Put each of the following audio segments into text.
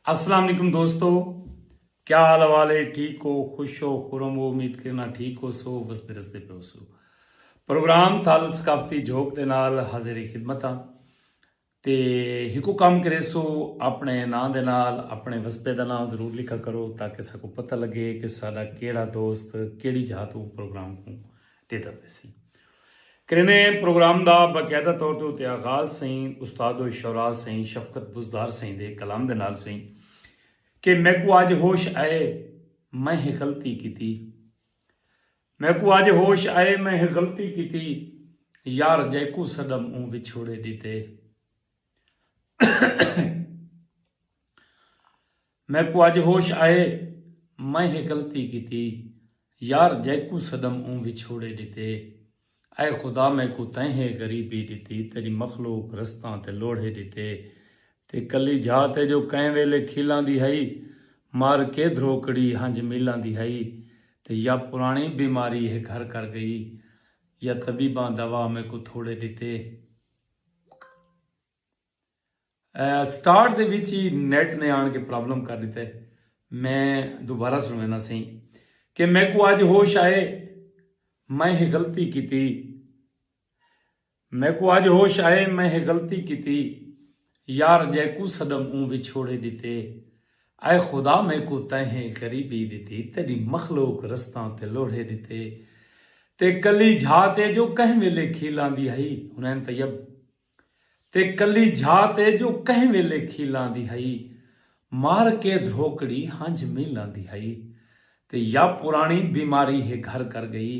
अस्सलाम वालेकुम दोस्तों, क्या हाल हवाले? ठीक हो, खुश हो, खुरम हो? उम्मीद करना ठीक हो सो वसते रस्ते पे हो सो। प्रोग्राम थल सकाफती झोंक दे नाल हाजिर खिदमतां ते हिकू काम करे सो अपने नां दे नाल अपने वस्पे दा नां जरूर लिखा करो ताकि सबको पता लगे कि साडा केड़ा दोस्त केड़ी जहाँ तो प्रोग्राम को देता पैसी करने प्रोग्राम दा बाकायदा तौर ते उत्ते आगाज सही उस्ताद शौरा सही शफकत बुजदार सही दे कलाम दे नाल सही कि मैं को आज होश आए मैं ही गलती की मैं को आज होश आए मैं ही गलती की यार जैकू सदम ऊं विछोड़े दीते मैं को आज होश आए मैं ही गलती की यार जैकू सदम ऊं विछोड़े दीते ऐ खुदा मैं को तैं गरीबी दीती तेरी मखलूक रस्तां ते लोढ़े दीते ते कली जात जो कैं वेले खिलां दी हई मार के धरोकड़ी हंज मिलां दी हई ते या पुरानी बीमारी है घर कर गई या तबीबां दवा मैं को थोड़े दिते। स्टार्ट दे विच ही नेट ने आन के प्रॉब्लम कर दिते। मैं दोबारा सुनना सही कि मैं को आज होश आए मैं ही गलती की मैं को आज होश आए मैं ही गलती की यार जैकू सदम ऊं विछोड़े दीते ऐ खुदा मैं को तैं गरीबी दीती तेरी मखलूक रस्तां ते लोढ़े दीते ते कली झाते जो कह वेले खीलां दी हई हुनैन तैयब ते कली झाते जो कह वेले खीलां दी हई मार के धरोकड़ी हंज मिलां दी हई ते या पुरानी बीमारी है घर कर गई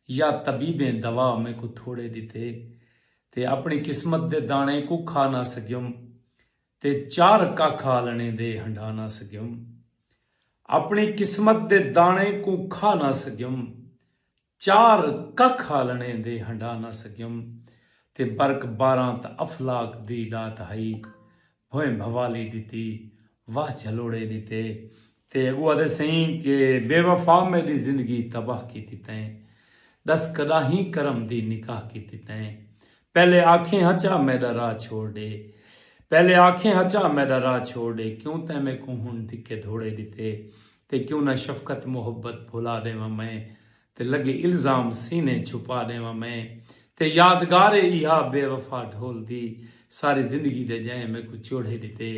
या तबीबें दवा मैं को थोड़े दीते ते अपनी किस्मत दे दाने को खा ना सकियुम ते चार का खालने दे हंडा ना सकियुम अपनी किस्मत दे दाने को खा ना सकियुम चार का खालने दे हंडा ना सकियुम ते बरक 12 अफलाक दी डात हई भोए भवाली दीती वाह झलोड़े दीते ते अगुआ दे सही के बेवफा में दी जिंदगी तबाह की थी तैं दस कदा ही करम दी निकाह की थी तैं पहले आंखें हचा मेरा राह छोड़ दे पहले आंखें हचा मेरा राह छोड़ दे क्यों तै मैं को हुण दिखे धोड़े दीते ते क्यों ना शफकत मोहब्बत भुला देवा मैं ते लगे इल्जाम सीने छुपा देवा मैं ते यादगार इहा बेवफा ढोल दी सारी जिंदगी दे जाए मैं को चोड़े दीते।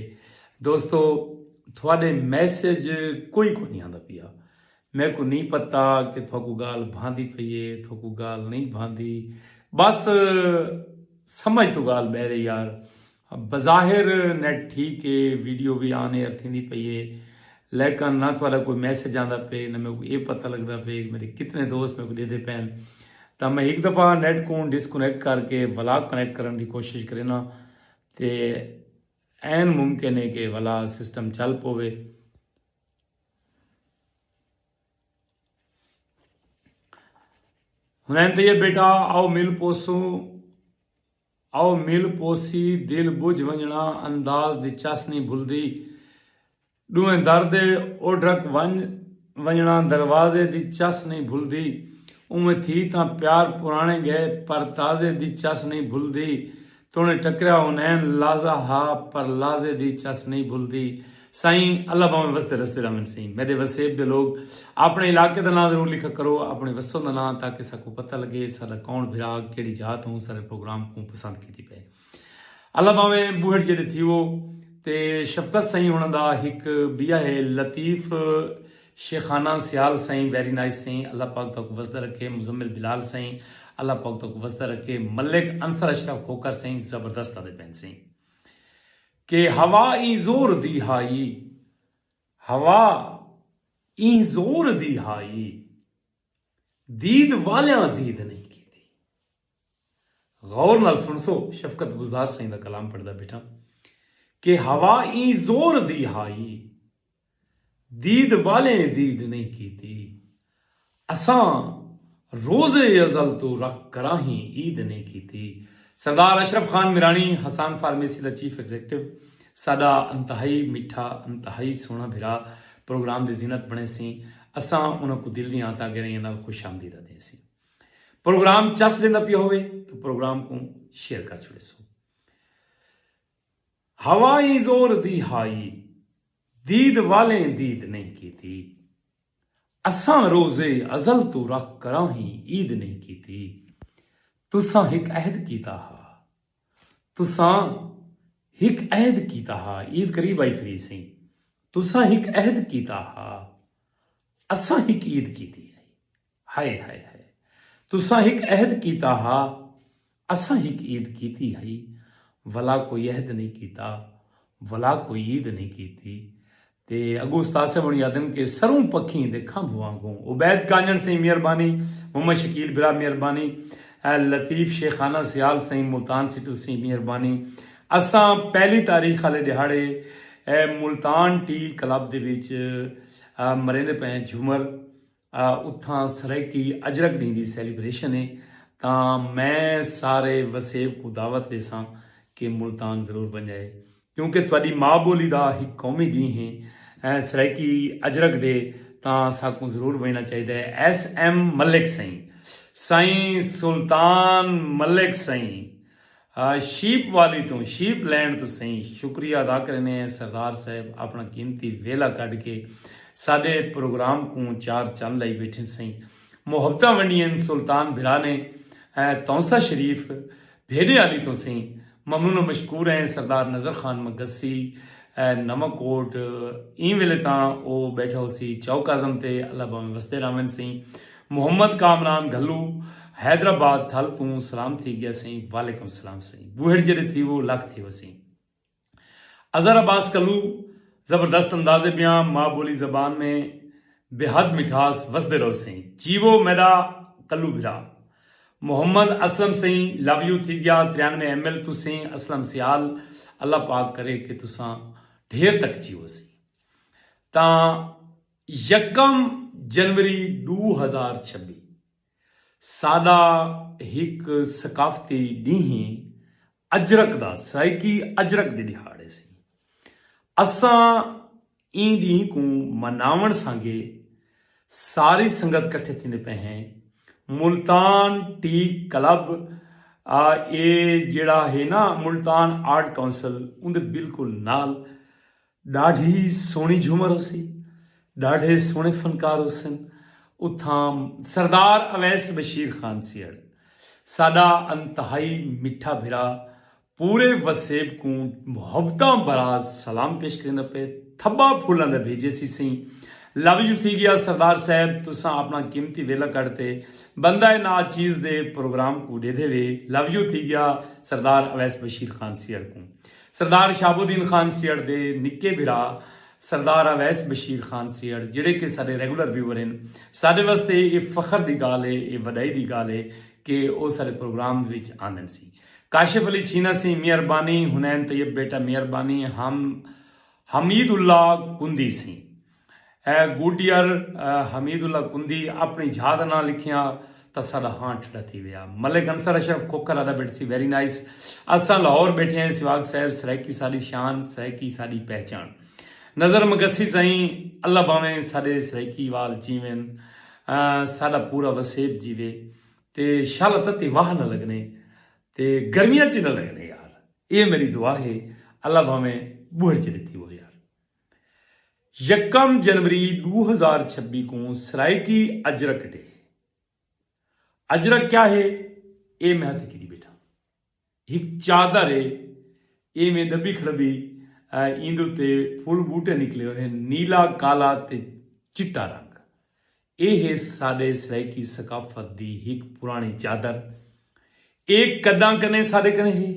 दोस्तों थोड़े मैसेज कोई को नहीं आंदा पिया मैं को नहीं पता कि थोकू गाल भांदी पई है थोकू गाल नहीं भांदी बस समझ तो गाल बहरे यार बज़ाहिर नेट ठीक है वीडियो भी आने थी पई है लेकिन ना थोड़ा कोई मैसेज आंदा पे ना मेरे को ये पता लगता पे मेरे कितने दोस्त मेरे को देते पैन तो मैं एक दफ़ा नेट को डिस्कनेक्ट करके व्लॉग कनेक्ट करने की कोशिश करे ना तो ऐन मुमकिन है कि वाला सिस्टम चल पवे। हुनैन तो ये बेटा आओ मिल पोसू आओ मिल पोसी दिल बुझ वंजना अंदाज दी चस नहीं भुलदी डूएं दर्द ओढ़क वंजना दरवाजे दी चस नहीं भुलदी उमें थी तां प्यार पुराने गए पर ताजे दी चस नहीं भुलदी तोने टकरिया हुनैन लाजा हा पर लाजे दी चस नहीं भुलदी। साईं अल्लाह भावें वसते रस्ते रामन सी मेरे वसेब दे लोग अपने इलाके का नाम जरूर लिखा करो अपने वसों का नाम ताकि सबको पता लगे सारा कौन भिरा केड़ी जात हूँ सारे प्रोग्राम को पसंद की पे अल्लाह भावें बूहड़ जे थी वो ते शफकत साईं हुन दा हिक बिया है लतीफ़ शेखाना सियाल साईं वेरी नाइस साईं अल्लाह पाक तक वसदा रखे मुजम्मिल बिलाल साईं अल्लाह पाक तक वसदा रखे मलिक अंसर अशरफ खोकर साईं जबरदस्त आदे पैन साईं के हवा ई जोर दी हाई हवा ई जोर दी हाई दीद वालियां दीद नहीं की थी। गौर नाल सुन सो शफकत गुजार साईं दा कलाम पढ़दा बेटा कि हवा ई जोर दी हाई दीद वाले दीद नहीं की थी असां रोजे अजल तो रख कराही ईद नहीं की थी। सरदार अशरफ खान मिरानी हसान फार्मेसी का चीफ एग्जीक्यूटिव साडा अंतहाई मीठा अंतहाई सोहना भिरा प्रोग्राम की जीनत बने सी असां उन्होंने दिल दी आंता गिरई नाल खुश आमदीद दे सी प्रोग्राम चस देंदा पिया होवे तो प्रोग्राम को शेयर कर छोड़े सो हवाई जोर दी हाई दीद वाले दीद नहीं की थी, असां रोज़े अज़ल तो रख करां ही ईद नहीं की थी। तुसां हिक अहद कीता हा, तुसां हिक अहद कीता हा, ईद करीब आई खड़ी सी। तुसां हिक अहद कीता हा, असां हिक ईद कीती है। हाय हाय हाय, तुसां हिक अहद कीता हा, असां हिक ईद कीती है। वला कोई अहद नहीं कीता, वला कोई ईद नहीं कीती। ते अगू उस्ताद साहब बणी आदम के सरूं पखी दे खंभ वांगू। उबैद कांजण सही मेहरबानी, मोहम्मद शकील बिरा मेहरबानी, लतीफ़ शेखाना सियाल सही, मुल्तान सिटू सही मेहरबानी। असां पहली तारीख वाले दिहाड़े मुल्तान टी क्लब दे विच मरेंदे पे झूमर उत्थां सरैकी अजरक डी दी सैलीब्रेशन है। तां मैं सारे वसेब को दावत देसां कि मुल्तान जरूर बन जाए, क्योंकि तुहाडी माँ बोली दा एक कौमी डी है सरैकी अजरक डे, तां साकू जरूर बनना चाहिए। SM मलिक सही, साईं सुल्तान मलिक सही, शीप वाली तो शीप लैंड तो सही, शुक्रिया अदा करने सरदार साहब अपना कीमती वेला कढ़ के साडे प्रोग्राम को चार चंद लाई बैठे सही। मुहब्बत वंडियन सुल्तान बिरा ने तौसा शरीफ भेड़े वाली तो सही, ममनून मशकूर हैं सरदार नज़र खान मगसी नमकोट ई वेले तां वो बैठा हो सी चौक आजम ते, अल्लाह भावें वसते रावन सी। मुहम्मद कामरान घल्लू हैदराबाद थल तू सलाम थी गया सी, वालेकुम सलाम सी। बूहड़ जड़े थी वो लख थी वसी। अजहर अब्बास कल्लू ज़बरदस्त अंदाज़े बयां, माँ बोली ज़बान में बेहद मिठास वसदे रहो सी। जीवो मैदा कल्लू बिरा। मोहम्मद असलम सही लव यू थी गया 93 ML तू सही। असलम सियाल अल्लाह पाक करे कि तुसां ढेर तक जीवो सी। तां 1 जनवरी 2026 साडा एक सकाफती ॾींहुं अजरक दा सराइकी अजरक दे दिहाड़े सी। असां ई ॾींहुं को मनावण सांगे सारी संगत कट्ठे थींदे पे हैं। मुल्तान टी क्लब ये जिहड़ा है ना मुल्तान आर्ट काउंसिल उनके बिल्कुल नाल ॾाढी सोहनी झूमर हुसी, ॾाढे सोहने फनकार हुसन। उथां सरदार अवैस बशीर खान सियड़ साडा अंतहाई मिठा भिरा पूरे वसेब को मुहब्बतां भरा सलाम पेश करेंदा पे, थब्बा फूलां दा भेजे सी सही। लव यू थी गया सरदार साहब, तुसां अपना कीमती वेला कढ़ते बंदा ना चीज़ दे प्रोग्राम को दे देवे। लव यू थी गया सरदार अवैस बशीर खान सियड़ को। सरदार शाबुद्दीन खान सियड़ दे निक्के भिरा सरदार अवैस बशीर खान सियड़ जिहड़े कि साडे रेगुलर व्यूअर हैं। साडे वास्ते ये फखर की गाल है, ये वडाई की गाल है कि वो साडे प्रोग्राम विच आंदन सी। काशिफ अली छीना सी मेहरबानी, हुनैन तैयब बेटा मेहरबानी, हम हमीदुल्ला कुंदी सी गुडियर हमीदुल्ला कुंदी अपनी झाद ना लिखिया तो साडा हां ठड़ा थी विया। मलिक अंसर अशरफ खोखर अदा बेट सी वेरी नाइस। असां लाहौर बैठे हैं सिवाग साहब, सराइकी साडी शान, सराइकी साडी पहचान। नज़र मगसी साईं अल्लाह भावें साडे सराइकी वाल जीवन, साडा पूरा वसेब जीवे ते शाला तत्ती वाह न लगने ते गर्मियां च न लगने यार, ये मेरी दुआ है। अल्लाह भावें बूहड़ च थी वो यार। 1 जनवरी 2026 को सराइकी अजरक डे। अजरक क्या है ये मैं हथ की बेटा, एक चादर है ये में दबी खड़बी इंद उत्ते फुल बूटे निकले हुए नीला काला ते चिट्टा रंग। ये है साडे सराइकी सकाफत दी एक पुरानी चादर। एक कदा कने साडे कने है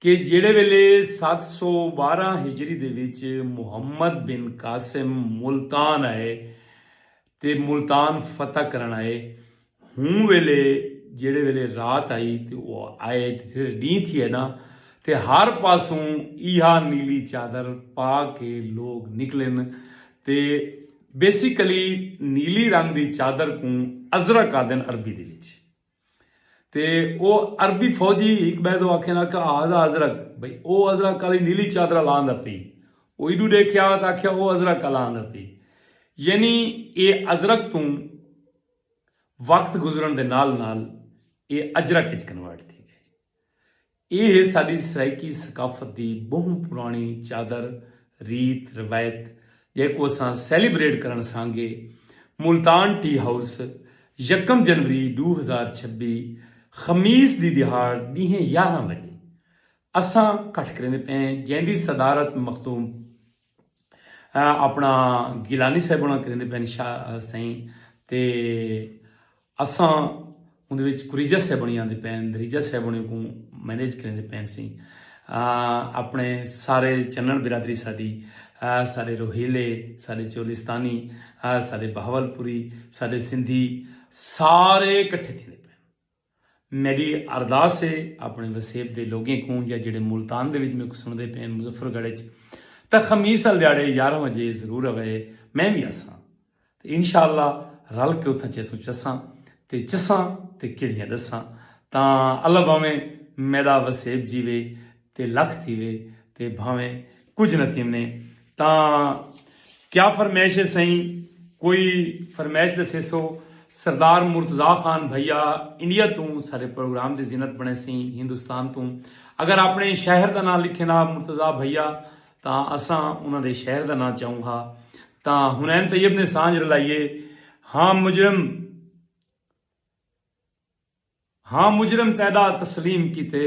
कि जेड़े वेले 712 हिजरी दे विच मुहम्मद बिन कासिम मुल्तान आए ते मुल्तान फतह करन आए, हूँ वेले जेड़े वेले रात आई ते वो आए ते डी थी है ना, ते हर पासों इहा नीली चादर पा के लोग निकलन। ते बेसिकली नीली रंग दी चादर को अजरक आदन अरबी दे विच। ते वो अरबी फौजी एक बैदो आखे ना कहा आजा अजरक भाई ओ अजरक वाली नीली चादर लांदा पी, वो इडू देखिया तो आख्या वो अजरक लांदा पी। यानी ये अजरक तू वक्त गुजरन दे नाल नाल ये अजरक विच कन्वर्ट थी गए। ये है साडी सराइकी सकाफत दी बहु पुरानी चादर रीत रवायत जेको असां सैलीब्रेट करण सांगे मुल्तान टी हाउस 1 जनवरी 2026 खमीस दी दिहाड़ ॾींहुं 11 वजे असां इकट्ठ करेंदे पे जंहिंदी सदारत मखदूम अपना गिलानी साहिब होना करेंदे पे शाह साईं ते असां उहदे विच कुरीजा साहिब होनी आंदे पे दरीजा साहिब होनी को मैनेज करेंदे पे सी अपने सारे चन्नन बिरादरी साडी सारे रोहीले सारे चोलिस्तानी सारे बहावलपुरी सारे सिंधी सारे इकट्ठे थे पे मेरी अरदास है अपने वसेब के लोगों को या जेडे मुल्तान दे विच मेरे को सुनते पे मुजफ्फरगढ़ तो खमीस वाले दिहाड़े 11 बजे जरूर आवे मैं भी आसां तो इंशाअल्लाह रल के उत्थां चेसू चसां ते चसां ते किड़ियां दसां तां अल्लाह भावें मेरा वसेब जीवे ते लख थीवे ते भावें कुछ न थीवने तां क्या फरमाइश है सही कोई फरमाइश दसे सो सरदार मुर्तज़ा खान भैया इंडिया तू सारे प्रोग्राम की जिनत बने सी हिंदुस्तान तू अगर अपने शहर का नाम लिखे ना मुर्तज़ा भैया तो असां उन्होंने शहर का नाम चाहूँ हाँ तो हुनैन तैयब ने सांझ रलाइए हाँ मुजरम तैदा तस्लीम किते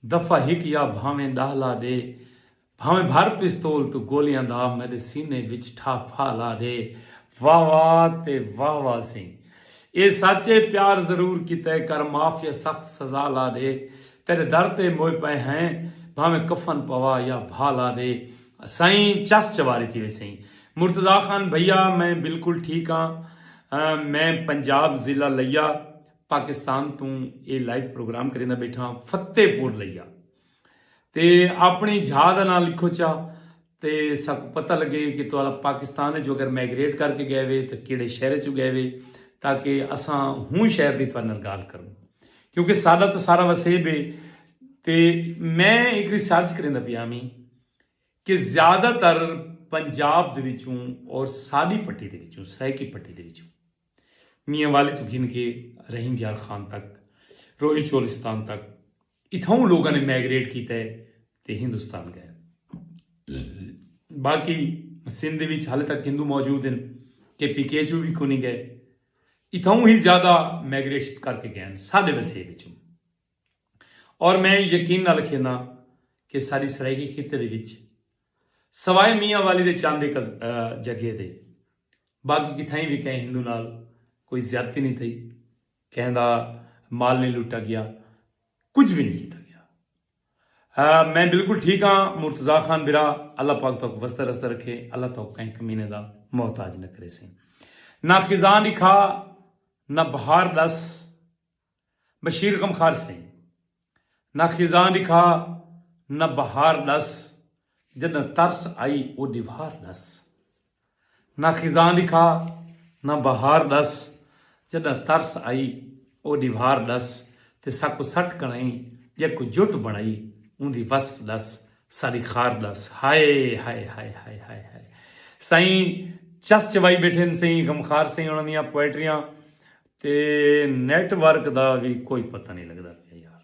दफ़ा हिक या भावें डाहला दे भावें भर पिस्तौल तो गोलियां दा मेरे सीने विच ठा ला दे वाह वाह ते वाह वाह सिंह ये सच्चे प्यार जरूर किते कर माफ या सख्त सजा ला दे तेरे दर ते मोए पे हैं भावें कफन पवा या भा ला दे साईं चस चवारी थी वे सही मुर्तज़ा खान भैया मैं बिल्कुल ठीक हाँ मैं पंजाब जिला लिया पाकिस्तान तू ये लाइव प्रोग्राम करेंदा बैठा फतेहपुर लिया ते अपनी जहा का नाम लिखो चा ते सब पता लगे कि तुहाड़ा पाकिस्तान जो अगर माइग्रेट करके गए वे तो किहड़े शहर च गए वे ताकि असां हूँ शहर की तुहाडे नाल गल करूँ क्योंकि साडा तो सारा वसेब है ते मैं एक रिसर्च करेंदा पिया मी कि ज़्यादातर पंजाब दे विचों और साडी पट्टी दे विचों सराइकी पट्टी दे विचों मियाँ वाली तो गिन के रहीम यार खान तक रोही चोलिस्तान तक इथों लोगों ने माइग्रेट किया है तो हिंदुस्तान गए बाकी सिंध विच हाले तक हिंदू मौजूद हैं के पीके चू भी कोनी गए इथों ही ज़्यादा माइग्रेट करके गए साढ़े वसे विचों और मैं यकीन नाल कहना कि सारी सराइकी खिते दे विच सवाए मियाँ वाली दे चांदे जगह दे बाकी किथाई भी कहें हिंदू नाल कोई ज्यादती नहीं थी कहता माल नहीं लुटा गया कुछ भी नहीं किया गया मैं बिल्कुल ठीक हाँ मुर्तज़ा खान बिरा अल्लाह पाक तो वस्ते रस्ते रखे अल्लाह तो कहीं कमीने का मोहताज न करे से ना खिजा लिखा ना बहार दस बशीर गमखार से ना खिजा लिखा ना बहार दस जद तरस आई वो दीवार दस ना खिजा लिखा ना बहार दस जद तरस आई ओ दीवार दस ते साकू सट कणाई जेको जुट बनाई उंदी वसफ दस सारी खार दस हाय हाय हाय हाय हाय हाय साईं चस चवाई बैठे न सही गमखार सही उन्होंने दियां पोएट्रियां ते नैटवर्क दा भी कोई पता नहीं लगता पिया यार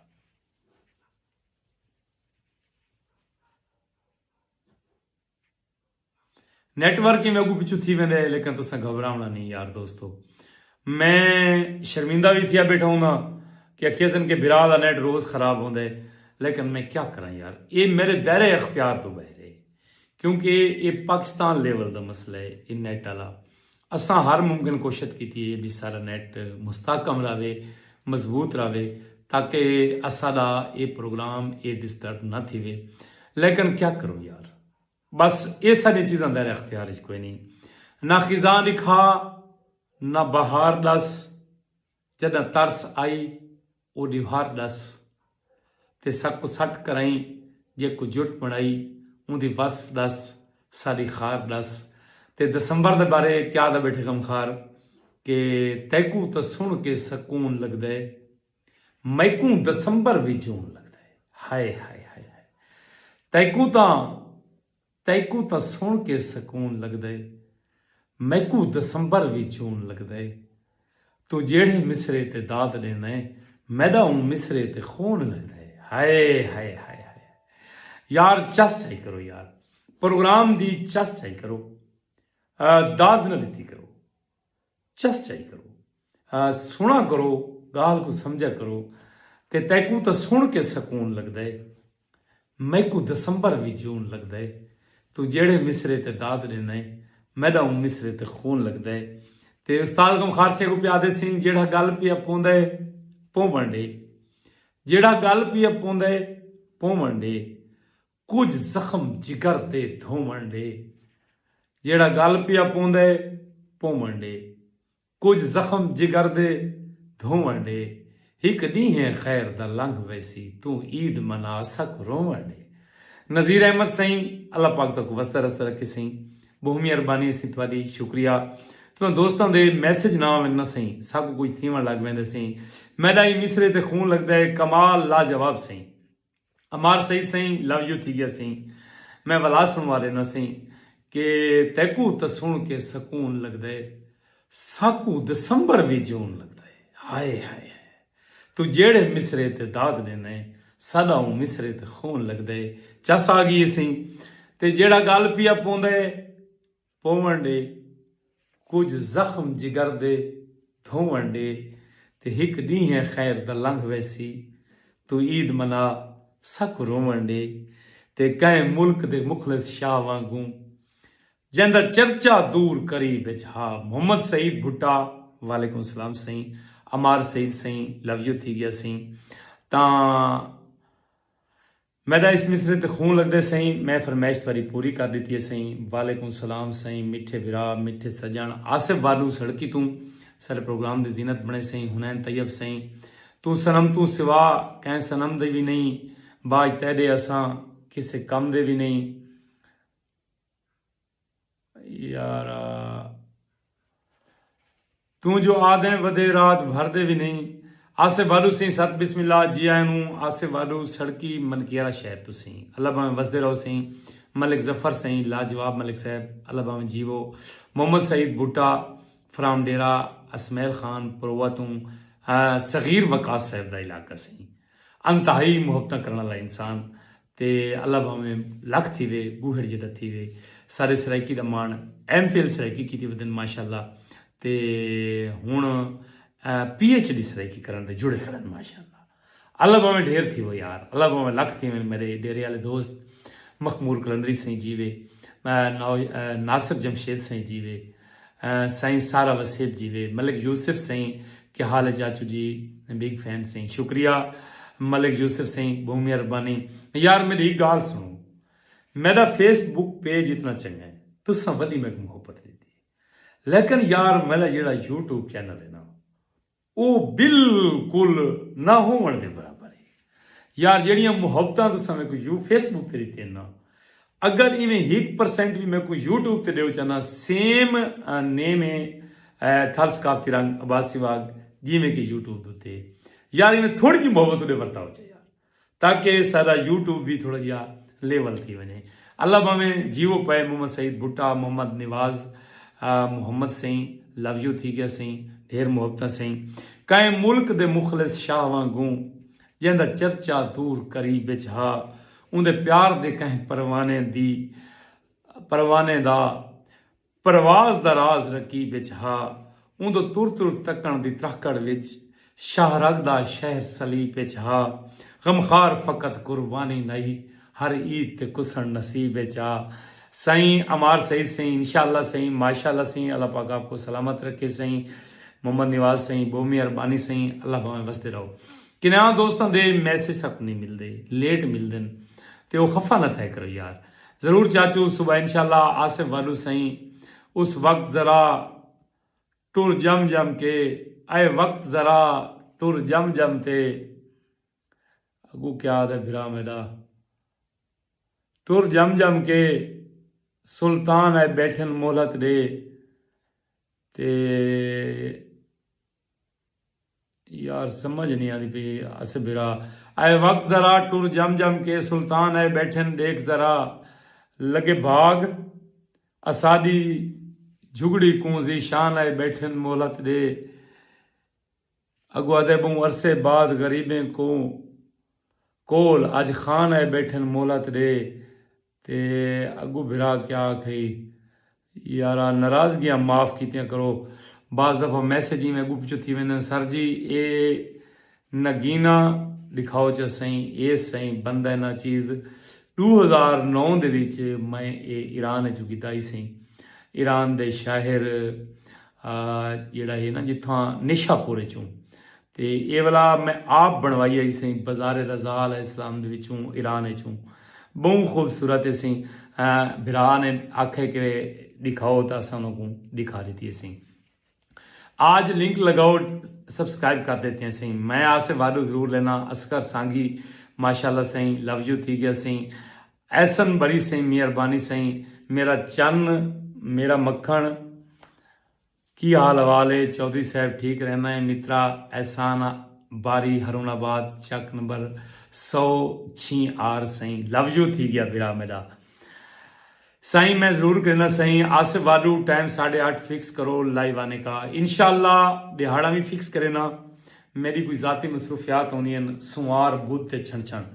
नैटवर्क ही मैं अगू पिछू थी वेंदे लेकिन तुसां घबरावना नहीं यार दोस्तों मैं शर्मिंदा भी थिया बैठा हूँ कि अखिया सन के बिरा का नैट रोज़ ख़राब होंगे लेकिन मैं क्या करा यार ये मेरे दायरे अख्तियार तो बहरे क्योंकि ये पाकिस्तान लेवल का मसला है ये नैट वाला असां हर मुमकिन कोशिश की थी भी सारा नैट मुस्तकम रहे मजबूत रहे ताकि असादा ये प्रोग्राम ये डिस्टर्ब ना थी लेकिन क्या करूँ यार बस ये सारी चीज़ां दायरे अख्तियार कोई नहीं ना खिजा लिखा ना बहार दस जद तरस आई वो दीवार दस ते सकु सट कराई जे को जुट बनाई उंदी वसफ दस सारी खार दस ते दसंबर दे बारे क्या दा बैठे गमखार के तैकू तो सुन के सकून लगदा है मैकू दसंबर भी जून लगदा है हाय हाय हाय हाय तैकू तो सुन के सकून लगदा है मैकू दसंबर भी जून लगदा है तू जेड़े मिसरे ते दाद देना है मैदा हूँ मिसरे ते खून लगदा है हाय हाय हाय हाय यार चस चाहिए करो यार प्रोग्राम दी चस चाही करो, दाद न ॾिती करो, चस चाही करो, सुना करो, गाल को समझा करो कि तैकू तो सुन के सकून लगता है, मैकू दसंबर भी जून लगता है, तू जेड़े मिसरे ते दाद देना है, मैडा हूँ मिसरे ते खून लगता है। ते उस्ताद कम खारसे को प्यादे सिंह जेड़ा गल पिया पौंदा है पोवण डे, जेड़ा गल पिया पौंदा है पोवण डे, कुछ जख्म जिगर ते धोवण डे, जेड़ा गल पिया पौंदा है पोवण डे, कुछ जख्म जिगर दे धोवण डे, हिक ॾींहुं है खैर दा लंघ वैसी, तू ईद मना सक रोवण डे। नज़ीर अहमद सही अल्लाह पाक तक वस्ता रस्ता रखे सही, बहुत मेहरबानी सी तुहाडी, शुक्रिया। तो दोस्तों दे मैसेज ना वना सही, सब कुछ थीवण लग वेंदे सही, मैदा ही मिसरे ते खून लगता है, कमाल लाजवाब सही, अमार सईद सही लव यू थी गया सही, मैं वला सुनवा देना सही कि तैकू तो सुन के सकून लगता है, साकू दसंबर भी जून लगता है, हाय हाय हाय, तू जेड़े मिसरे ते दाद देना है, सादा हूँ मिसरे ते खून लगता है, चस आ गई सही। ते जेड़ा गल पिया पौंदा है पोवण डे, कुछ जख्म जिगर दे धोवण डे, ते हिक ॾींहुं है खैर दा लंघ वैसी, तू ईद मना सक रोवण डे, ते कंहिं मुल्क दे मुखलिस शाह वांगू जंदा चर्चा दूर करी बेझा। मोहम्मद सईद भुट्टा वालेकुम सलाम सही, अमार सईद सही लव यू थी गया सही। तां मैदा इस मिसरे ते खून लगते सही, मैं फरमाइश थोड़ी पूरी कर दी है सही। वालेकुम सलाम सही, मिठे बिरा मिठे सजन, आसिफ वालू सड़की तू सारे प्रोग्राम की जीनत बने सही, हुनैन तैयब सही, तू सनम तू सिवा कैं सनम दे भी नहीं, बाज तैडे असां किसे कम दे भी नहीं यार, तू जो आदे वधे रात भर दे भी नहीं। आसिफ वालू सिंह सत बिस्मिल्ला जी आया नूं, आसिफ वालू सड़की मनकियारा शहर तो सी, अल्लाह भावें वसदे रहो सी। मलिक जफर सही लाजवाब मलिक साहब, अल्लाह भावें जीवो। मोहम्मद सईद भुट्टा फ्राम डेरा, असमैल खान पुरवा तू, सगीर वकास साहब का इलाका सही, अंतहाई मुहब्बत करने वाला इंसान, ते अल्लाह भावें लख थी वे बूहड़ जिदा थी वे, सारे सराइकी का मान MPhil सराइकी की वदन माशाअल्लाह, ते हुण PhD सराइकी करन दे जुड़े खड़न माशाअल्लाह, अल्लाह भावें ढेर थी वो यार, अल्लाह भावें लख थी वे मेरे डेरे वाले दोस्त। मखमूर कलंदरी सही जीवे, नासिर जमशेद सही जीवे, साईं सारा वसीब जीवे, मलिक यूसुफ सही क्या हाल है चाचू जी, बिग फैन सही, शुक्रिया मलिक यूसुफ सही बहुत मेहरबानी। यार मेरी एक गाल सुनो, मेरा फेसबुक पेज इतना चंगा है, तुसा वधी मेरे मुहब्बत देती है, लेकिन यार मेरा जेड़ा यूट्यूब चैनल है ना, वो बिल्कुल ना होवन दे बराबर है यार। जड़ियाँ मुहब्बतां तुसा मेरे को यू फेसबुक ते दित्तियां ना, अगर इवें 1% भी मेरे को यूट्यूब ते देओ चाहना, सेम नेम है थर्स काफ्ती रंग अब्बास सिवाग जिमें कि यूट्यूब उत्ते यार, इवें थोड़ी जी मुहब्बत उन्हें बरताओ चाहिए यार, ताकि सारा यूट्यूब भी थोड़ा जिहा लेवल थी वने। अल्लाह भावें जीवो पाए। मोहम्मद सईद भुट्टा, मोहम्मद निवाज, मोहम्मद सही लव यू थी गया सही, ढेर मुहब्बत सही। कंहिं मुल्क दे मुखलिस शाह वांगू जंदा चर्चा दूर करी बेझा, उनके प्यार दे कंहिं परवाने दा परवाज दा राज रखी बेझा, उंदो तुर तुर तकण दी त्रहकड़ विच शाहरग दा शहर सली बेझा, गमखार फकत कुर्बानी नहीं, हर ईद ते कुसन नसीब चा। सही अमार सईद सही इंशाअल्लाह सही माशाअल्लाह सही, अल्लाह पाक आपको सलामत रखे सही। मोहम्मद निवाज सही बहुत मेहरबानी सही, अल्लाह भावें वसदे रहो। कि ना दोस्तों दे मैसेज सक नहीं मिलते, लेट मिलते तो वो खफा ना थे करो यार, ज़रूर चाचू सुबह इंशाअल्लाह। आसिफ वालू सही उस वक्त ज़रा टुर जम जम के, आए वक्त ज़रा टुर जम जम ते, अगू क्या आदे फिरा मेरा, टुर जम जम के सुल्तान है बैठन मोहलत दे, ते यार समझ नहीं आती पी अस बिरा। आए वक्त ज़रा टुर जम जम के, सुल्तान है बैठन देख ज़रा, लगे भाग असादी झुगड़ी कूंजी, शान है बैठन मोहलत दे, अगो अदबू अरसे बाद गरीबें को कोल अज खान है बैठन मोहलत दे, ते अगू बिरा क्या आखी यारा नाराज़गियां माफ़ कीतियां करो। बाज़ दफ़ा मैसेज ही में अगू पिछू थी वेंदा सर जी ये नगीना दिखाओ च सही ये सही बंदा ना चीज़ 2009 ਦੇ ਵਿੱਚ मैं ये ईरान च कीता ही सही। ईरान ਦੇ ਸ਼ਹਿਰ ਜਿਹੜਾ ਹੈ ਨਾ ਜਿੱਥਾਂ ਨਿਸ਼ਾਪੁਰ ਚੋਂ ਤੇ ਇਹ ਵਾਲਾ मैं आप बनवाई आई सही बाज़ार रज़ाल इस्लाम ਦੇ ਵਿੱਚੋਂ ईरान चों बहुत खूबसूरत सी। भरा ने आखे कि दिखाओ तो असा उनको दिखा देती है सी। आज लिंक लगाओ सब्सक्राइब कर देते हैं सही। मैं आज से वादो ज़रूर लेना। असगर सांगी माशाल्लाह सही लव यू थी गया सही। ऐसन बड़ी सही मेहरबानी सही। मेरा चन्न मेरा मक्खन की हाल हवाले चौधरी साहब ठीक रहना है। मित्रा एहसान बारी हरुणाबाद चक नंबर 106 आर सही लव यू थी गया बिरा मेरा सही। मैं ज़रूर कहना सही आसिफ वालू टाइम 8:30 फिक्स करो लाइव आने का इंशाल्लाह। दिहाड़ा भी फिक्स करे ना मेरी कोई ज़ाती मसरूफियात होनी है सोमवार बुध ते छण छण।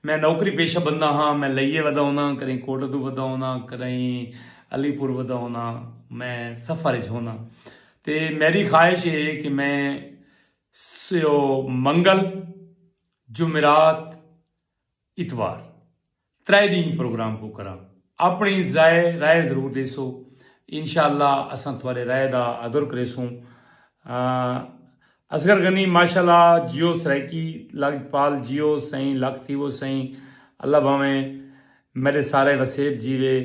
मैं नौकरी पेशा बंदा हाँ। मैं लइए वदा होना करें कोटदू वदा होना करें अलीपुर वदा होना मैं सफ़र च होना। तो मेरी ख्वाहिश है कि मैं मंगल जुमेरात इतवार 3 दिन प्रोग्राम को करा। अपनी राय ज़रूर देसो इंशाल्लाह असां थोड़े राय दा आदर करेसूं। असगर गनी माशाल्लाह जियो सराइकी लखपाल जियो सही लख थी वो सही अल्लाह भावें मेरे सारे वसेब जीवे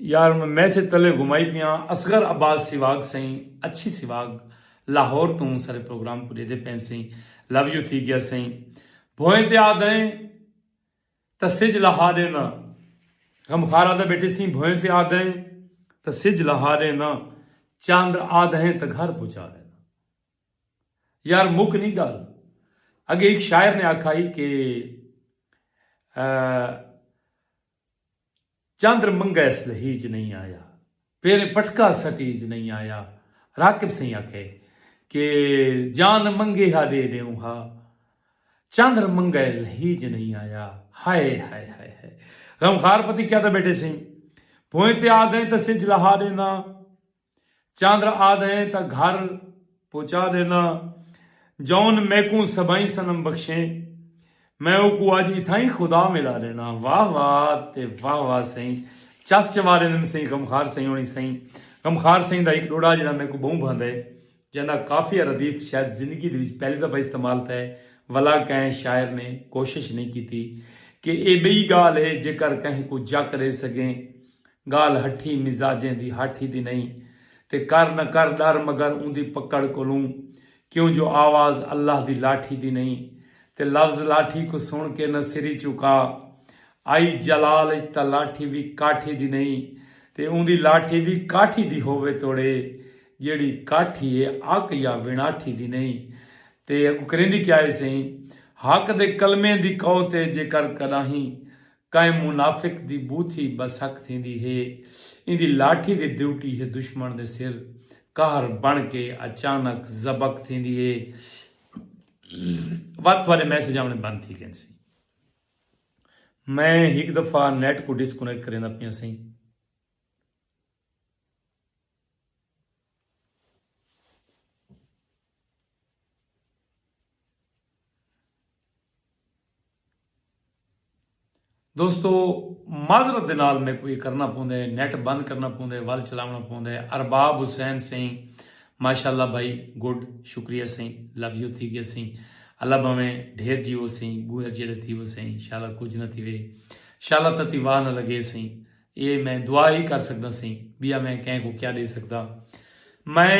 यार। मैं से तले घुमाई पिया असगर अब्बास सिवाग सही अच्छी सिवाग लाहौर तू सारे प्रोग्राम को दे पैन सही लव यू थी गया सही। भोए ते आ दें त सिज लहा देना गमखारा दा बेटे सी। भोए ते आ दें त सिज लहा देना चांद आ दें त घर पहुंचा देना। यार मुक नहीं गल। अगे एक शायर ने आखा ही कि चंद्र मंगैस लहीज नहीं आया पेरे पटका सटीज नहीं आया। राकिब सिंह आखे कि जान मंगे हा दे देऊं हा चंद्र मंगे लहीज नहीं आया। हाय हाय हाय हाय गमखार पति क्या था बेटे सिंह। भोए ते आ दें तो सिज लहा देना चांद्र आ दें तो घर पहुंचा देना। जौन मैकू सबाई सनम बख्शे मैं को आज इथा ही खुदा मिला देना। वाह वाह ते वाह वाह सही चस चवारे दिन सही गमखार सही होनी सही। गमखार सही का एक डोड़ा जो मेरे को बहु बंद है जिंदा काफ़ी रदीफ शायद जिंदगी पहली दफ़ा इस्तेमाल था वला कहें शायर ने कोशिश नहीं की थी कि ये बई गाल है जेकर कहीं को जक रह सकें गाल हठी मिजाजें दी हाठी दी नहीं ते कर न कर डर मगर उंदी पकड़ को लूँ क्यों जो आवाज़ अल्लाह दी लाठी दी नहीं ते लफ्ज़ लाठी को सुन के न सिरी चुका आई जलाल त लाठी भी काठी दी नहीं ते उंदी लाठी भी काठी दी होवे तोड़े जेड़ी काठी है अक या विनाठी दी नहीं। ते करेंदी क्या है सही हक दे कलमे दी कहो ते जेकर कदाही काए मुनाफिक दी बूथी बसक थींदी है इंदी लाठी दी ड्यूटी है दुश्मन दे सिर कहर बन के अचानक जबक थींदी है। वत वाले मैसेज हमने बंद थी कैंसी। मैं एक दफ़ा नेट को डिस्कनेक्ट करेंदा पिया सही। दोस्तों माजरत दे नाल मैं कोई करना पौंदा है नेट बंद करना पौंदा है वल चलावना पौंदा है। अरबाब हुसैन सिंह माशाल्लाह भाई गुड शुक्रिया सिंह लव यू थी गया सिंह अल्लाह भावें ढेर जीवो सिंह बूहर जेड़े थी वो सिंह इंशाल्लाह कुछ न थी वे इंशाल्लाह तती वाह न लगे सिंह। ये मैं दुआ ही कर सकदा सिंह बिया मैं कहीं को क्या दे सकदा। मैं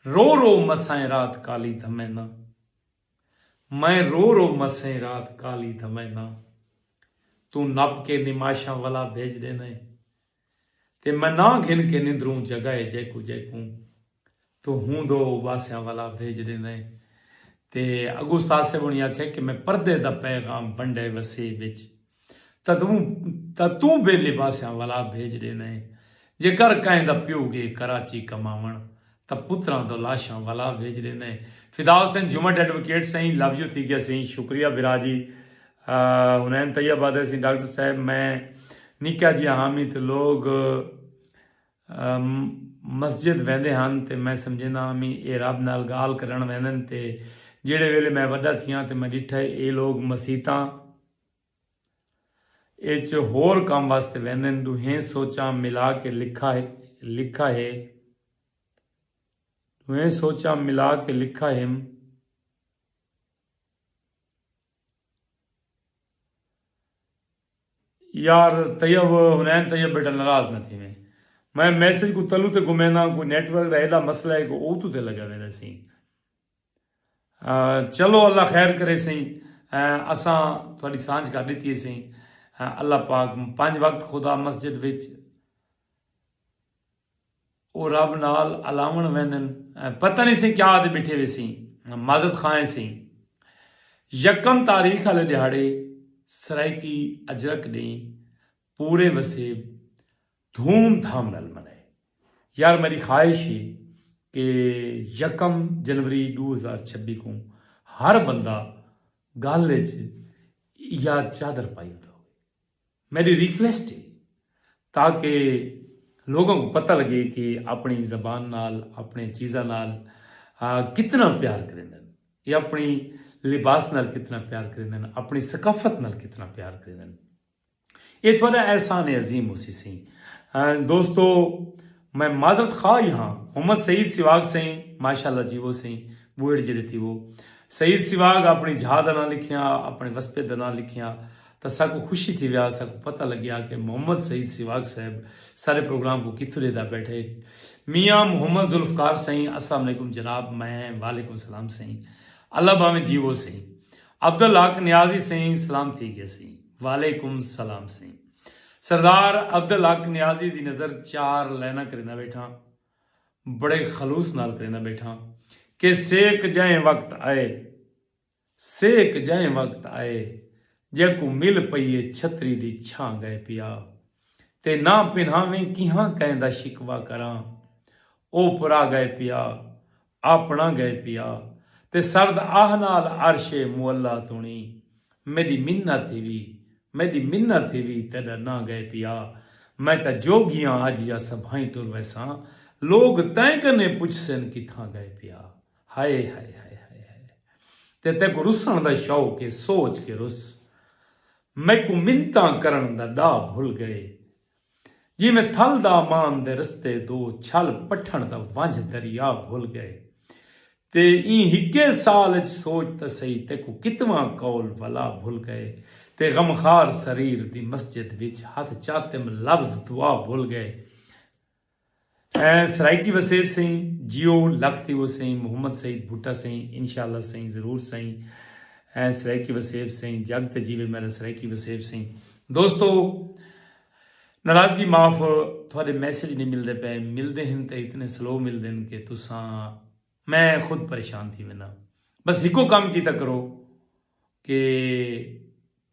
रो रो मसाएं रात काली थमे ना मैं रो रो मसें रात काली थमे ना तू नप के निमाशा वाला भेज देना ते मैं ना घिन के निंदरूं जगाए जैकू जैकू तो हूं दो वास्या वाला भेज देना ते अगू उस्ताद से बुनी आखे कि मैं पर्दे दा पैगाम बंडे वसे बिच तू बेलिबासिया वाला भेज देना जे कर कहें दा प्यो गे कराची कमावण त पुत्रां तो लाशां वाला भेज देना। फिदा हुसैन जुमट एडवोकेट सही लव यू थी गया सही शुक्रिया बिराजी हुनैन तैयब आदे सी डॉक्टर साहब मैं निक्का जिहा हामी ते लोग मस्जिद वेंदे हन ते मैं समझदा हामी ये रब नाल गाल करन वेंदन ते जेड़े वेले मैं वड्डा थियां ते मैं डिठा ये लोग मसीतां ਇਹ 'ਚ ਹੋਰ ਕੰਮ ਵਾਸਤੇ ਵਹਿੰਦੇ ਨੇ ਦੁਹੇ ਸੋਚਾਂ ਮਿਲਾ ਕੇ ਲਿਖਾ ਹੈ ਦੁਹੇ ਸੋਚਾਂ ਮਿਲਾ ਕੇ ਲਿਖਾ ਹੈ यार तैयब हुनैन तैयब बेटा नाराज न थी मैं मैसेज को तलू ते घुमेंदा कोई नेटवर्क का एडा मसला है कि वो तू ते लगा वेंदा सी चलो अल्लाह खैर करे सही असां थोड़ी सांझ कर दी सी अल्लाह पाक 5 वक्त खुदा मस्जिद विच वो रब नाल अलावण वेंदन पता नहीं सी क्या आदे बैठे वे सी माजत खाए सी यकम तारीख वाले दिहाड़े सराइकी अजरक ने पूरे वसेब धूमधाम नाल मनाए यार मेरी ख्वाहिश है कि यकम जनवरी 2026 को हर बंदा गाले च या चादर पाई होता हो मेरी रिक्वेस्ट है ताकि लोगों को पता लगे कि अपनी ज़बान नाल अपने चीज़ा नाल कितना प्यार करेंदन या अपनी लिबास नाल कितना प्यार करेंदन अपनी सकाफत नाल कितना प्यार करेंदन ये थोड़ा एहसान अजीम उसी सी दोस्तों मैं माजरत खा यहाँ मोहम्मद सईद सिवाग सही माशाल्लाह जी वो सही बूढ़ जी थी वो सईद सिवाग अपनी जहाद ना लिखिया अपने वस्पे ना लिखिया तो साको खुशी थी व्या साको पता लग गया कि मोहम्मद सईद सिवाग साहब सारे प्रोग्राम को कितों लेदा बैठे मियाँ मोहम्मद जुल्फकार सही अस्सलाम वालेकुम जनाब मैं वालेकुम सलाम सही अल्लाह बामे जीवो सही अब्दुल हक न्याजी सही सलाम थी गया सही वालेकुम सलाम सही सरदार अब्दुल हक न्याजी दी नज़र 4 लाइना करेंदा बैठा बड़े खलूस नाल करेंदा बैठा कि सेक जाए वक्त आए जेको मिल पईए छतरी दी छां गए पिया ते ना पिन्हावें किहां कहंदा शिकवा करां ओ पुरा गए पिया अपना गए पिया ते सर्द आह नाल अरशे मुअल्ला तुणी मेरी मिन्नत थी वी तेरा ना गए पिया मैं त जोगियां अज या सभाई तुर वैसा लोग तय कने पुछसन किथां गए पिया हाय हाय हाय हाय हाय ते तेको रुसण दा शौक है सोच के रुस मैकू मिन्नतां करन दा डा भुल गए जिवें थल दा मान दे रस्ते दो छल पठण दा वंझ दरिया भुल गए ते ई हिके साल च सोच त सही तेको कितवा कौल भला भुल गए ते गमखार शरीर दी मस्जिद विच हथ चातिम लफ्ज दुआ भुल गए सराइकी वसेब सही जियो लखती वो सही मोहम्मद सईद भुट्टा सही इंशाल्लाह सही ज़रूर सही सराइकी वसेब सही जग ते जीवे मेरा सराइकी वसेब सही दोस्तों नाराज़गी माफ़ थोड़े मैसेज नहीं मिलते पे मिलते हैं तो इतने स्लो मिलते हैं कि तुसा मैं खुद परेशान थी वेना बस इको काम कीता करो कि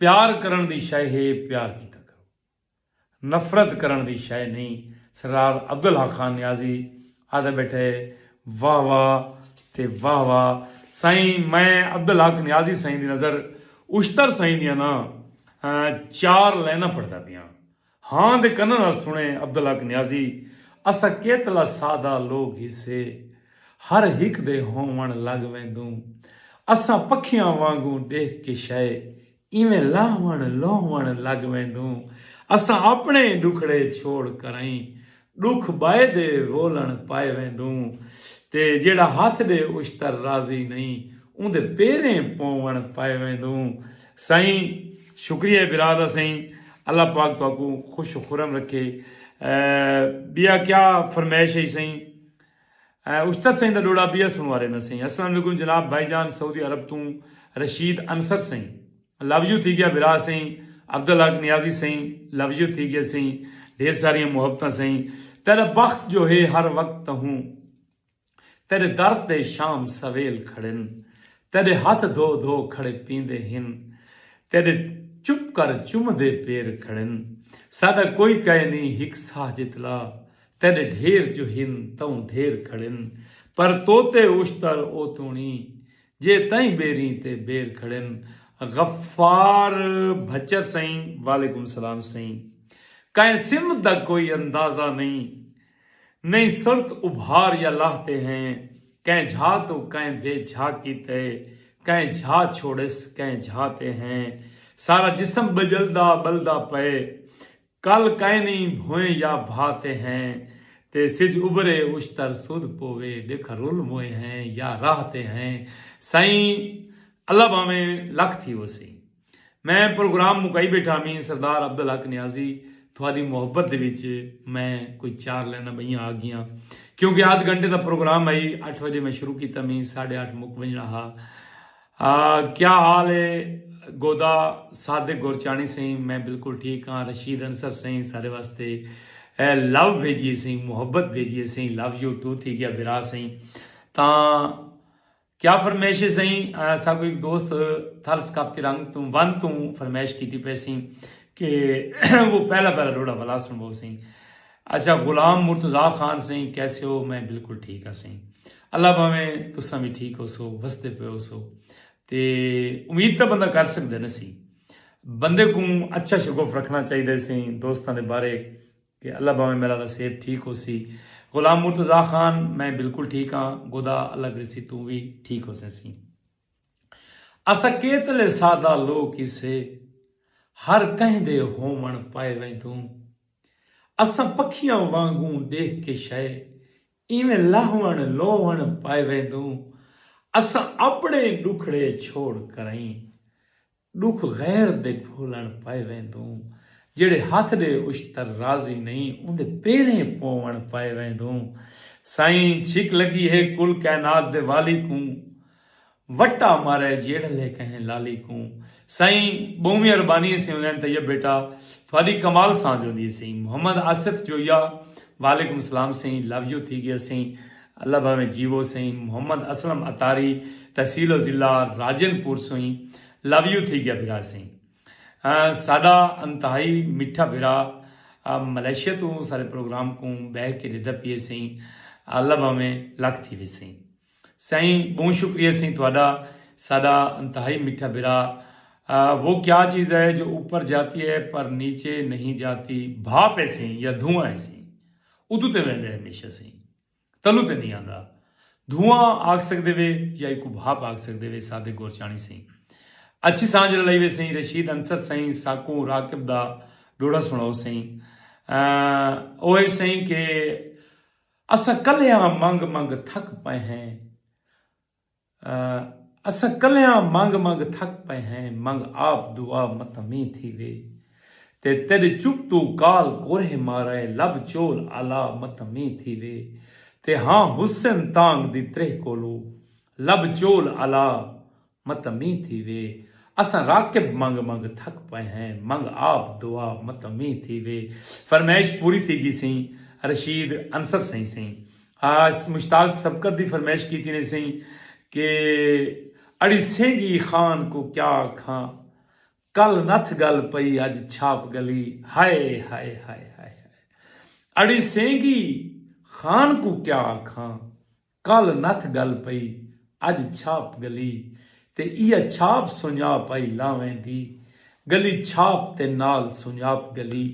प्यार करण दी शय है प्यार कीता करो नफरत करण दी शय नहीं सरदार अब्दुल हक खान न्याजी आदे बैठे वाह वाह ते वाह वाह साईं मैं अब्दुल हक न्याजी साईं दी नज़र उश्तर साईं दियां ना 4 लाइनां पढ़दा पियां हाँ दे कन्न नाल सुने अब्दुल हक न्याजी असा केतला सादा लोग हिस्से हर हिक दे होवण लग वेंदूं असा पखियां वांगू देख के शय इवें लावण लोवण लग वेंदूं असा अपने दुखड़े छोड़ कराई दुख बाए दे रोलण पाए वेंदूं ते जेड़ा हाथ दे उश्तर राजी नहीं उंदे पेरें पवण पाए वेंदूं साईं शुक्रिया बिरादा साईं अल्लाह पाक तोको खुश खुरम रखे बिया क्या फरमाइश है साईं उस्ताद साईं दा डोड़ा बिया सुनवा रहे न साईं अस्सलाम वालेकुम जनाब भाईजान सऊदी अरब तू रशीद अंसर साईं लव यू थी गया बिरा साईं अब्दुल हक न्याजी साईं लव यू थी गया साईं ढेर सारियां मुहब्बतां साईं तेरा बख्त जो है हर वक्त हूँ तेरे दर ते शाम सवेल खड़न तेरे हाथ धो धो खड़े पींदे हिन तेरे चुप कर चुमदे पैर खड़न सादा कोई कहे नहीं हिक साह जितला तेरे ढेर जो हिन तू ढेर खड़न पर तोते उश्तर ओ तूणी जे तई बेरी ते बेर खड़न गफ्फार भच्चर सही वालेकुम सलाम सही। कहीं सिम दा कोई अंदाजा नहीं सुरत उभार या लाहते हैं। कहीं झा तो कहीं बेझा कीते, कहीं झा छोड़स कहीं झाते हैं। सारा जिस्म बजलदा बलदा पे, कल कहीं नहीं भोए या भाते हैं। ते सिज उभरे उश्तर सुध पोवे, देख रुल मोए हैं या राहते हैं। साईं अल्लाह भावे लख थी वो सी। मैं प्रोग्राम मुकाई बैठा मी सरदार अब्दुल हक नियाजी थोड़ी मोहब्बत दे विच मैं कोई 4 लाइना बइयां आ गईयां, क्योंकि आध घंटे का प्रोग्राम आई 8 बजे मैं शुरू किया, मी 8:30 मुक वजना हा। क्या हाल है गोदा सादिक गुरचानी सही? मैं बिल्कुल ठीक हाँ। रशीद अंसर सही सारे वास्ते लव भेजिए सही, मुहब्बत भेजिए सही, लव यू टू थी गया बिरा सही। ता क्या फरमाइश है सही? साको एक दोस्त थल सकाफती रंग तू वन तू फरमाइश की पे सी कि वो पहला रोड़ा वाला सुनबो सी। अच्छा गुलाम मुर्तज़ा खान सही कैसे हो? मैं बिल्कुल ठीक हाँ सही, अल्लाह भावें तुसा भी ठीक हो सो, वसते पे हो सो। ते उम्मीद तो बंदा कर सकते न सी, बंदे को अच्छा शगुफ रखना चाहिए सी दोस्तों के बारे कि अल्लाह भावें मेरा वसेब ठीक हो सी। गुलाम मुर्तज़ा खान मैं बिल्कुल ठीक हाँ, गोदा अलग रसी तू भी ठीक हो सी। असा केतले सादा लोग किसे हर कहदे होमण पाए वे तू। असा पखियां वांगू देख के शय इवें लाहवण लोवण पाए वे तू। असा अपने दुखड़े छोड़ कराई दुख गैर दे भूलण पाए वे तू। जेड़े हाथ दे उश्तर राजी नहीं उनदे पेरें पोवण पाए वे तू। साईं छिक लगी है कुल कैनात दे वाली को, वट्टा मारे जेड़ले कहें लाली को। साईं बहु मेहरबानी से उन्हें तैयब बेटा थोड़ी कमाल सांझ होंदी सी। मोहम्मद आसिफ जोया वालेकुम सलाम सही, लव यू थी गया सही, अल्लाह भावे जीवो सही। मोहम्मद असलम अतारी तहसील ज़िला राजनपुर सही, लव यू थी गया बिरा सही। साडा अंतहाई मिठा बिरा मलेशिया तो सारे प्रोग्राम को बह के रिदा पिए सही, अल्लाह भावे लख थी भी सही। साईं बहुत शुक्रिया सही थोड़ा। साडा अंतहाई मिठा बिरा वो क्या चीज़ है जो ऊपर जाती है पर नीचे नहीं जाती? भाप है सही या धुआं है सही, उदू तो वह हमेशा सही, तलू तो नहीं आता। धुआं आख सकते वे या एक भाप आख सकते वे। सादिक गुरचानी सही अच्छी सांझ रलाई वे सही। रशीद अंसर सही साकू राकिब दा डोड़ा सुनाओ सही। ओए सही के असा कलिया मंग मंग थक पे हैं, असा कलिया मंग मंग थक पे हैं। मंग आप दुआ मतमी थी वे ते तेरे चुप तू काल गोरे मारे लब चोल आला मतमी थी वे। ते हाँ हुसन तांग दी त्रेह कोलू लब चोल आला मतमी थी वे। असा राकिब मंग मंग थक पे हैं, मंग आप दुआ मतमी थी वे। फरमाइश पूरी थी गई सी। रशीद अंसर सही सही आज मुश्ताक सबकत दी फरमाइश की थी ने सही कि अड़ी सेंगी खान को क्या खां, कल नथ गल पई अज छाप गली। हाय हाय हाय हाय हाय। अड़ी सेंगी खान को क्या खां, कल नथ गल पई अज छाप गली। ते इया छाप सुञाप आई लावें दी, गली छाप ते नाल सुञाप गली।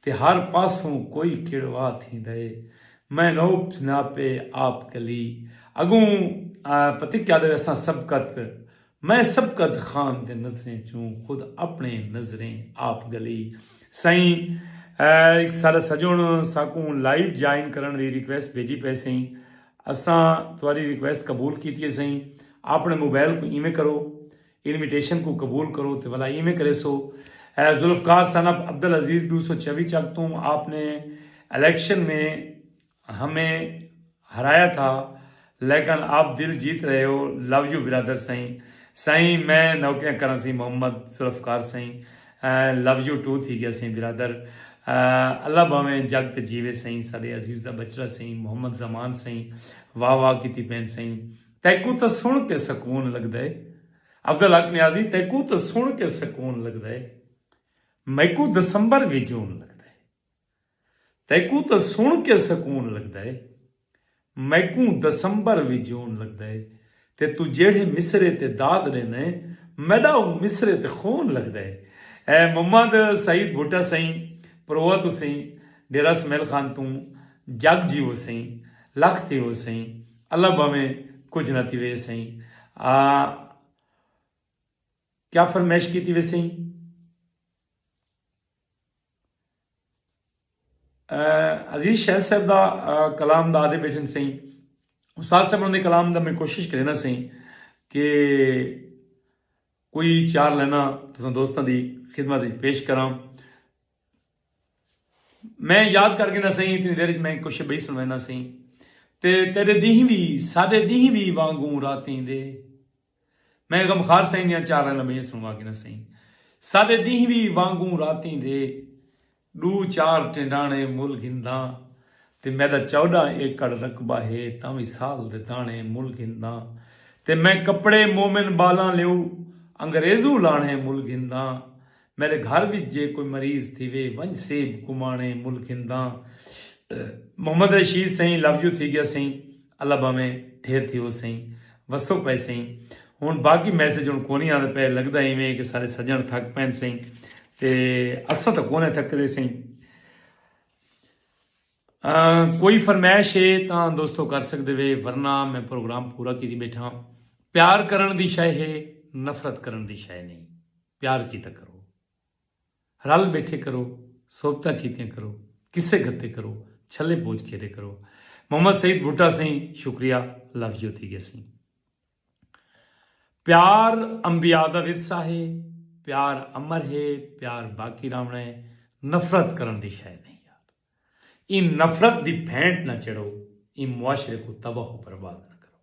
ते हर पासों कोई खिड़वा थी दे, मैं नोप नापे आप गली। अगूं पति क्या दे असां सबकत, मैं सबकत खान दे नजरें चूं खुद अपने नजरें आप गली। साईं एक सारा सजोण साकू लाइव ज्वाइन करने की रिक्वेस्ट भेजी पे सही। असां तुम्हारी रिक्वेस्ट कबूल की सही। अपने मोबाइल को इवें करो, इनविटेशन को कबूल करो तो वाला इवें करे सो। जुल्फकार सनफ अब्दुल अजीज़ 224 चक तुम आपने इलेक्शन में हमें हराया था, लेकिन आप दिल जीत रहे हो। लव यू बिरादर सही। सही मैं नौकरियाँ करा सी मोहम्मद जुल्फकार सही, लव यू टू थी गया सही बिरादर। अल्लाह भावें जग ते जीवे सही। सारे अजीज़ दा बचड़ा सही मोहम्मद जमान सही, वाह वाह की पैन सही। तैकू तो सुन के सकून लगता है अब्दुल हक नियाजी, तैकू तो सुन के सकून लगता है। मैकू दसंबर भी जून लगता है, तैकू तो सुन के सकून लगता है। मैकू दसंबर भी जून लगता है। ते तू जेड़े मिसरे ते दाद ने मैदा मिसरे ते खून लगता है। मोहम्मद सईद भुट्टा सही, प्रवत हुसैन, डेरा इसमाइल खान तू, जग जी हो सही, लख थे हो सही, अल्लाह बावे कुछ न थी वे सही। क्या फरमाइश की थी वे सही? अजीज शहद साहब का कलाम का आधे बेटन सही, उस्ताद साहब उन्होंने कलाम का मैं कोशिश करे ना सही कि कोई चार लाइना तुम दोस्तों की खिदमत पेश करा। मैं याद करके ना सही इतनी देर मैं कुछ बई सुनवाना सही। ते तेरे ॾींहं भी साढ़े ॾींहं भी वांगू राती दे, मैं गमखार सही दियां चार लाइना मैं सुनवा के ना सही। साढ़े ॾींहं भी वांगू राती दे, ॾू चार टिंडाणे मुल घिंदा, ते मैदा 14 एकड़ रकबा है तां भी साल दे दाणे मुल घिंदा। ते मैं कपड़े मोमिन बालां लियो अंग्रेजू लाणे मुल घिंदा। मेरे घर विच जे कोई मरीज थी वे वंज सेब कुमाणे मुल घिंदा। मोहम्मद रशीद सही लव यू थी गया सही, अल्लाह बावे ढेर थी वो सही, वसो पे सही। हुण बाकी मैसेज हुण कोनी आंदे पे, लगदा इवें कि सारे सजण थक पैन सही, ते असां तो कोने थकदे सही। कोई फरमाइश है तो दोस्तों कर सकते वे, वरना मैं प्रोग्राम पूरा की बैठा। प्यार करन दी शय है, नफरत करन दी शय नहीं। प्यार कीता करो, रल बैठे करो, सोबता कीतियां करो, किस्से गत्ते करो, छले पोच खेरे करो। मोहम्मद सईद भुट्टा सही शुक्रिया, लव यू थी गए सही। प्यार अंबिया दा विरसा है, प्यार अमर है, प्यार बाकी रावण है, नफरत करन दी शय नहीं। इन नफरत दी भेंट न चढ़ो, इन मुआशरे को तबाह बर्बाद न करो।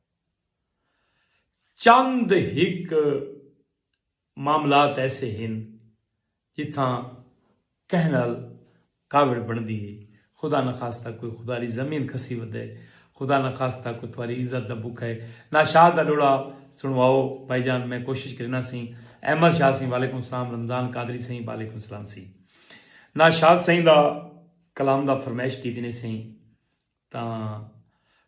चंद हिक मामलात ऐसे हैं जिथा कहन नाल कावड़ बनती है। खुदा न खास्ता कोई खुदा दी जमीन खसी वधे, खुदा न खास्ता कोई तुम्हारी इज्जत दा भुख है ना। शाह दा लोड़ा सुनवाओ भाईजान, मैं कोशिश करना सी। अहमद शाह सी वालेकुम सलाम, रमजान कादरी सी वालेकुम सलाम सी। ना शाद सही दा कलाम दा फरमाइश की ने सही, तां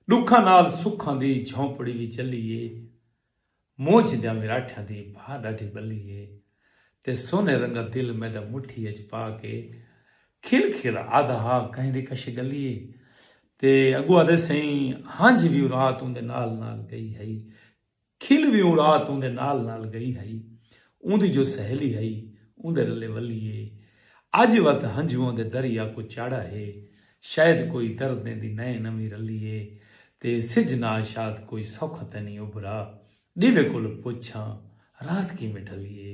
दुखां नाल सुखां दी झोंपड़ी भी चलीए, मोज दियां विराठियां दी भा डाठी बलीए, ते सोने रंगा दिल मैदा मुट्ठी अच पा के खिल खिल आधा कहीं दी कश गलीए। ते अगू आदे सही हंज भी रात उंदे नाल नाल गई है, खिल भी रात उंदे नाल नाल गई है। उंदी जो सहेली है उंदे रले वलीए, अज वत हंजुओं दे दरिया को चाड़ा है, शायद कोई दर्द दी नए नवी रलीए। ते सिज ना शाद कोई सौख ते नहीं उभरा, दीवे कोल पुछा रात किवें ढलीए,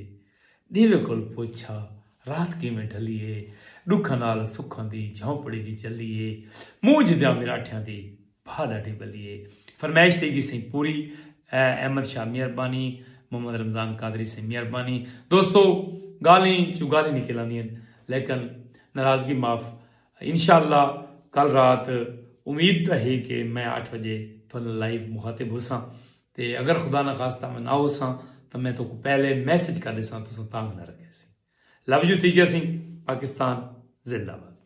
दीवे कोल पुछा रात किवें ढलीए। दुख नाल सुखां दी झोंपड़ी भी चलीए, मूंझ दियां विराठियां दी भा डाठी बलीए। फरमाइश थी गई सी पूरी। अहमद शाह मेहरबानी, मोहम्मद रमजान कादरी से मेहरबानी। दोस्तों गाली चुगाली निकल लेकिन नाराज़गी माफ़। इंशाअल्लाह कल रात उम्मीद है कि मैं 8 बजे थोड़ा लाइव मुखातिब हो सा, ते अगर खुदा ना खास्ता मैं ना हो सा तो मैं तो पहले मैसेज कर देसा तो तांग ना रखे सी। लव यू थी गया सी। पाकिस्तान जिंदाबाद।